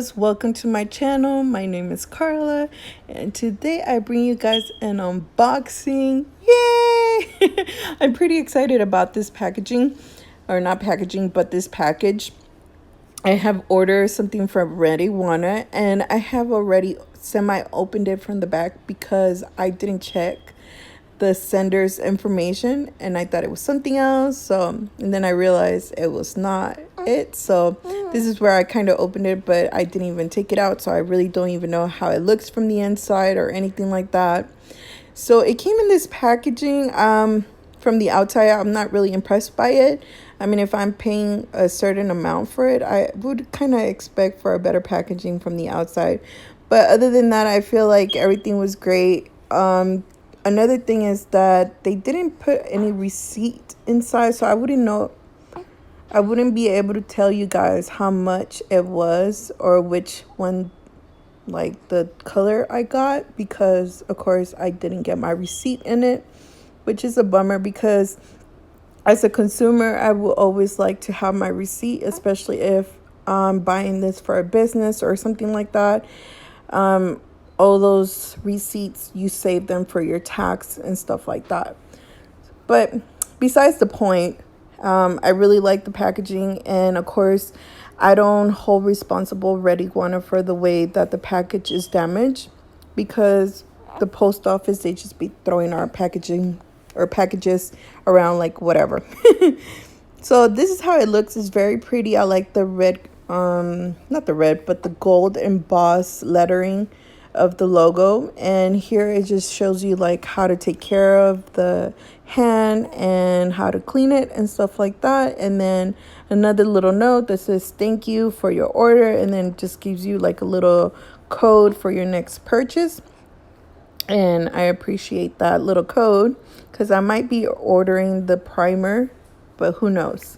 guys, welcome to my channel. My name is Carla, and today I bring you guys an unboxing. Yay! I'm pretty excited about this packaging, or not packaging, but this package. I have ordered something from Red Iguana, and I have already semi-opened it from the back because I didn't check the sender's information and I thought it was something else. So, and then I realized it was not it. So this is where I kind of opened it, but I didn't even take it out. So I really don't even know how it looks from the inside or anything like that. So it came in this packaging. From the outside, I'm not really impressed by it. I mean, if I'm paying a certain amount for it, I would kind of expect for a better packaging from the outside. But other than that, I feel like everything was great. Another thing is that they didn't put any receipt inside, so I wouldn't know. I wouldn't be able to tell you guys how much it was or which one, like the color I got, because of course I didn't get my receipt in it, which is a bummer because as a consumer, I will always like to have my receipt, especially if I'm buying this for a business or something like that. All those receipts, you save them for your tax and stuff like that. But besides the point, I really like the packaging, and of course I don't hold responsible Red Iguana for the way that the package is damaged, because the post office, they just be throwing our packaging or packages around like whatever. So this is how it looks. It's very pretty. I like the red, not the red, but the gold embossed lettering of the logo. And here it just shows you like how to take care of the hand and how to clean it and stuff like that. And then another little note that says thank you for your order, and then just gives you like a little code for your next purchase. And I appreciate that little code because I might be ordering the primer, but who knows.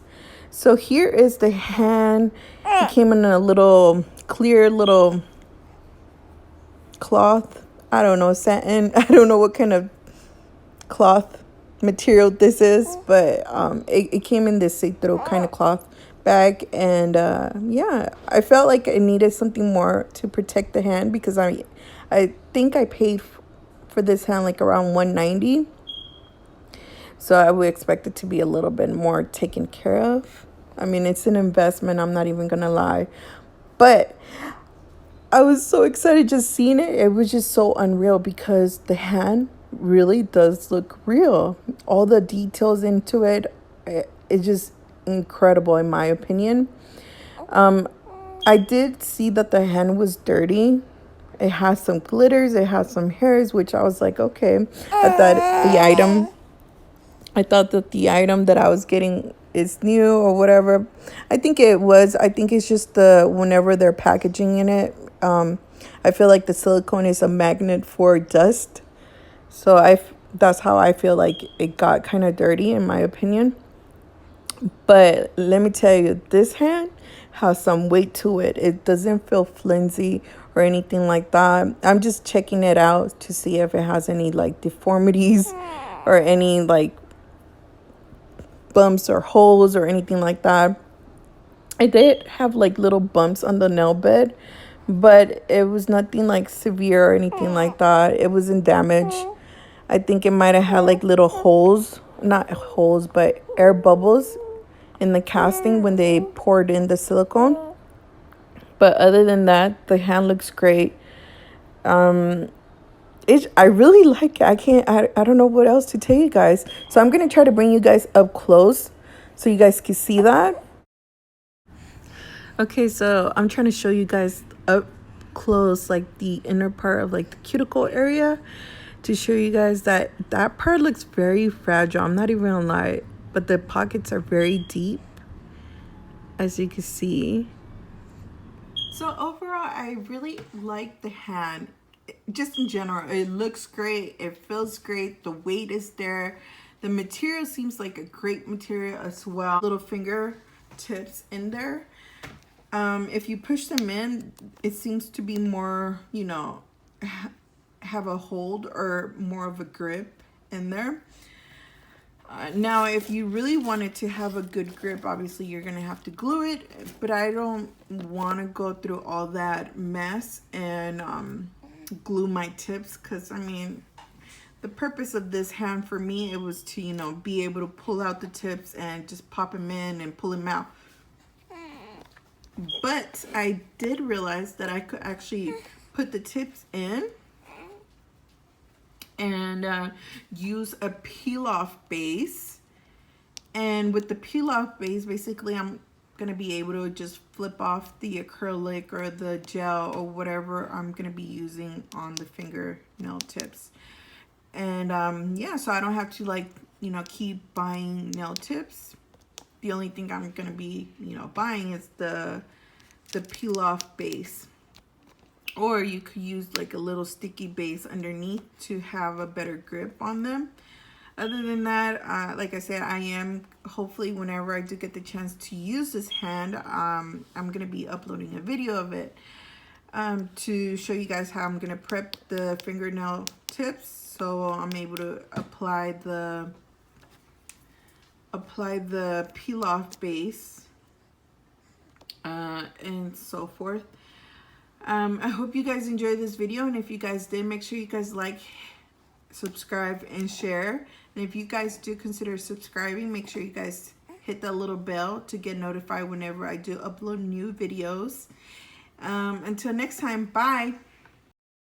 So here is the hand. It came in a little clear little cloth. I don't know, satin. I don't know what kind of cloth material this is, but it came in this see-through kind of cloth bag. And yeah, I felt like I needed something more to protect the hand, because I think I paid for this hand like around $190. So I would expect it to be a little bit more taken care of. I mean, it's an investment, I'm not even gonna lie. But I was so excited just seeing it. It was just so unreal because the hand really does look real. All the details into it, it's just incredible in my opinion. I did see that the hand was dirty. It has some glitters, it has some hairs, which I was like, okay. I thought that the item that I was getting is new or whatever. I think it was. I think it's just whenever they're packaging in it. I feel like the silicone is a magnet for dust. So that's how I feel like it got kind of dirty in my opinion. But let me tell you, this hand has some weight to it. It doesn't feel flimsy or anything like that. I'm just checking it out to see if it has any like deformities or any like bumps or holes or anything like that. I did have like little bumps on the nail bed, but it was nothing like severe or anything like that. It wasn't damaged. I think it might have had like little holes, not holes, but air bubbles in the casting when they poured in the silicone. But other than that, the hand looks great. I really like it. I don't know what else to tell you guys. So I'm going to try to bring you guys up close so you guys can see that. Okay, so I'm trying to show you guys up close, like the inner part of like the cuticle area, to show you guys that that part looks very fragile. I'm not even gonna lie, but the pockets are very deep, as you can see. So overall, I really like the hand. Just in general, it looks great. It feels great. The weight is there. The material seems like a great material as well. Little finger tips in there. If you push them in, it seems to be more, have a hold or more of a grip in there. Now, if you really wanted to have a good grip, obviously you're going to have to glue it, but I don't want to go through all that mess and glue my tips, because I mean, the purpose of this hand for me, it was to, you know, be able to pull out the tips and just pop them in and pull them out. But I did realize that I could actually put the tips in and use a peel off base. And with the peel off base, basically I'm gonna be able to just flip off the acrylic or the gel or whatever I'm gonna be using on the fingernail tips. And yeah, so I don't have to, like, you know, keep buying nail tips. The only thing I'm gonna be, you know, buying is the peel off base. Or you could use like a little sticky base underneath to have a better grip on them. Other than that, like I said, I am, hopefully whenever I do get the chance to use this hand, I'm gonna be uploading a video of it to show you guys how I'm gonna prep the fingernail tips, so I'm able to apply the peel off base and so forth. I hope you guys enjoyed this video, and if you guys did, make sure you guys like, subscribe, and share. And if you guys do consider subscribing, make sure you guys hit that little bell to get notified whenever I do upload new videos. Until next time, bye.